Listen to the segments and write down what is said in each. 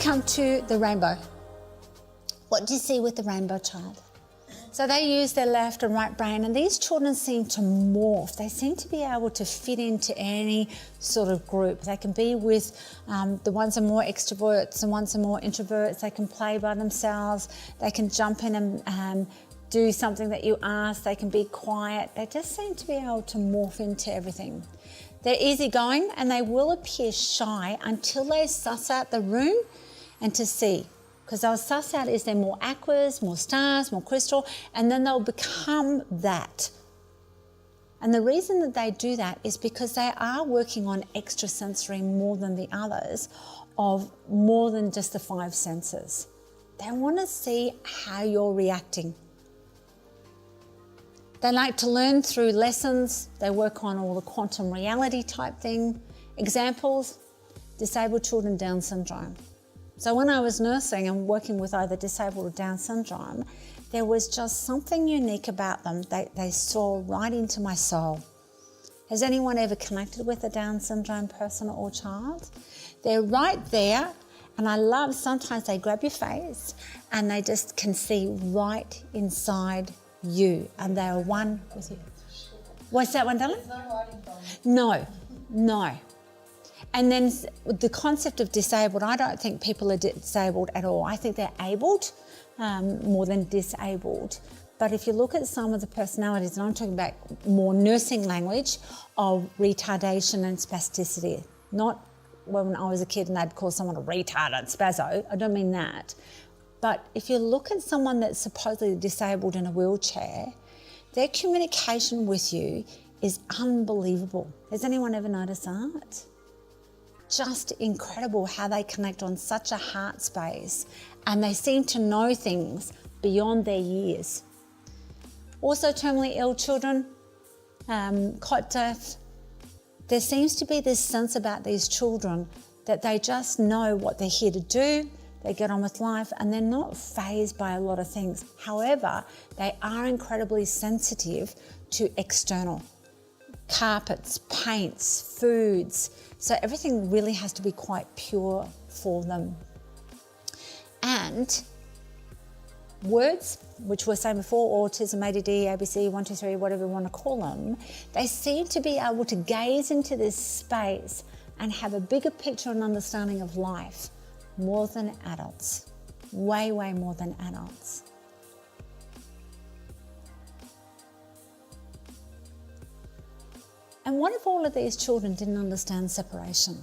come to the rainbow. What do you see with the rainbow child? So they use their left and right brain, and these children seem to morph. They seem to be able to fit into any sort of group. They can be with the ones that are more extroverts and ones that are more introverts. They can play by themselves. They can jump in and do something that you ask. They can be quiet. They just seem to be able to morph into everything. They're easygoing and they will appear shy until they suss out the room and to see. Because they'll suss out, is there more aquas, more stars, more crystal, and then they'll become that. And the reason that they do that is because they are working on extrasensory more than the others, of more than just the 5 senses. They want to see how you're reacting. They like to learn through lessons. They work on all the quantum reality type thing. Examples, disabled children, Down syndrome. So when I was nursing and working with either disabled or Down syndrome, there was just something unique about them. They saw right into my soul. Has anyone ever connected with a Down syndrome person or child? They're right there, and I love sometimes they grab your face and they just can see right inside you, and they are one with you. What's that one, darling? No. And then the concept of disabled, I don't think people are disabled at all. I think they're abled more than disabled. But if you look at some of the personalities, and I'm talking about more nursing language of retardation and spasticity, not when I was a kid and they'd call someone a retard and spazzo, I don't mean that. But if you look at someone that's supposedly disabled in a wheelchair, their communication with you is unbelievable. Has anyone ever noticed that? Just incredible how they connect on such a heart space, and they seem to know things beyond their years. Also terminally ill children, cot death, there seems to be this sense about these children that they just know what they're here to do, they get on with life, and they're not fazed by a lot of things. However, they are incredibly sensitive to external. Carpets, paints, foods, so everything really has to be quite pure for them. And words, which we were saying before, autism, ADD, ABC, 1, 2, 3, whatever you want to call them, they seem to be able to gaze into this space and have a bigger picture and understanding of life more than adults, way, way more than adults. And what if all of these children didn't understand separation?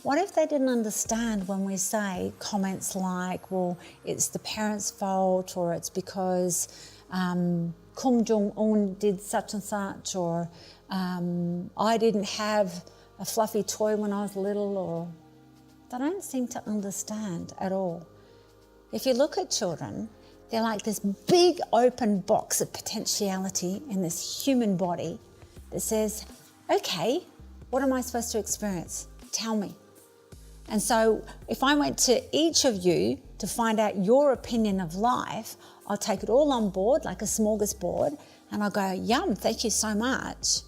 What if they didn't understand when we say comments like, well, it's the parents' fault, or it's because Kim Jong-un did such and such, or I didn't have a fluffy toy when I was little, or they don't seem to understand at all. If you look at children, they're like this big open box of potentiality in this human body that says, okay, what am I supposed to experience? Tell me. And so if I went to each of you to find out your opinion of life, I'll take it all on board like a smorgasbord, and I'll go, yum, thank you so much.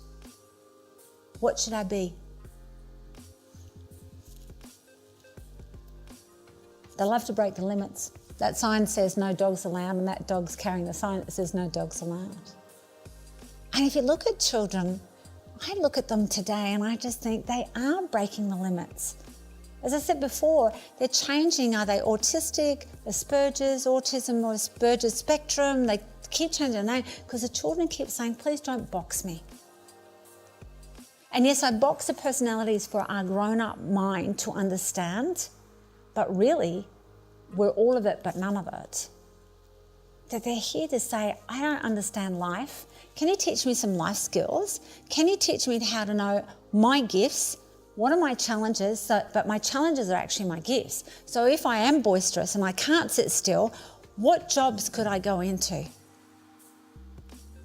What should I be? They love to break the limits. That sign says no dogs allowed, and that dog's carrying the sign that says no dogs allowed. And if you look at children, I look at them today and I just think they are breaking the limits. As I said before, they're changing. Are they autistic, Asperger's, autism or Asperger's spectrum? They keep changing their name because the children keep saying, please don't box me. And yes, I box the personalities for our grown-up mind to understand, but really, we're all of it but none of it. That they're here to say, I don't understand life. Can you teach me some life skills? Can you teach me how to know my gifts? What are my challenges? But my challenges are actually my gifts. So if I am boisterous and I can't sit still, what jobs could I go into?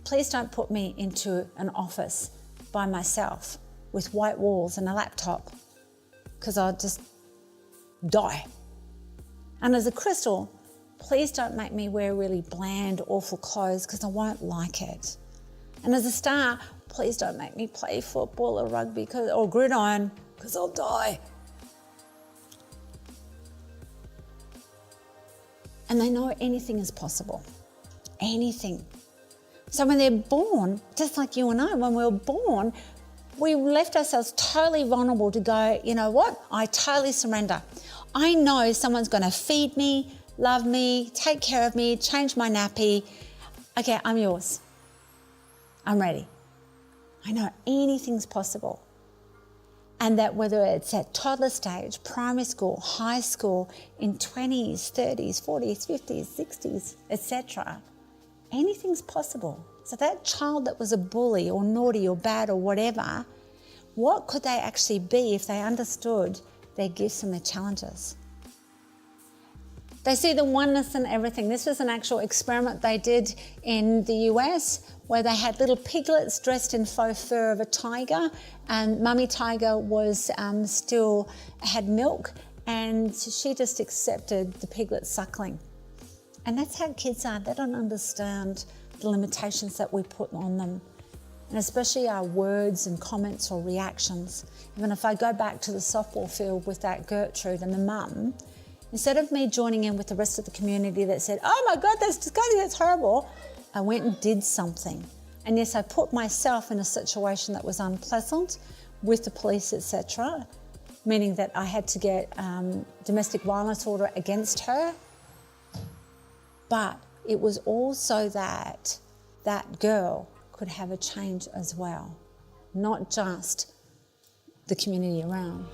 Please don't put me into an office by myself with white walls and a laptop, because I'll just die. And as a crystal, please don't make me wear really bland, awful clothes, because I won't like it. And as a star, please don't make me play football or rugby or gridiron, because I'll die. and they know anything is possible. Anything. So when they're born, just like you and I, when we were born, we left ourselves totally vulnerable to go, you know what? I totally surrender. I know someone's going to feed me, love me, take care of me, change my nappy. Okay, I'm yours. I'm ready. I know anything's possible. And that whether it's at toddler stage, primary school, high school, in 20s, 30s, 40s, 50s, 60s, etc., anything's possible. So that child that was a bully or naughty or bad or whatever, what could they actually be if they understood their gifts and their challenges? They see the oneness in everything. This was an actual experiment they did in the US where they had little piglets dressed in faux fur of a tiger, and mummy tiger was still had milk, and she just accepted the piglet suckling. And that's how kids are. They don't understand the limitations that we put on them, and especially our words and comments or reactions. Even if I go back to the softball field with that Gertrude and the mum, instead of me joining in with the rest of the community that said, oh my God, that's disgusting, that's horrible, I went and did something. And yes, I put myself in a situation that was unpleasant with the police, etc., meaning that I had to get domestic violence order against her. But it was also that that girl could have a change as well, not just the community around.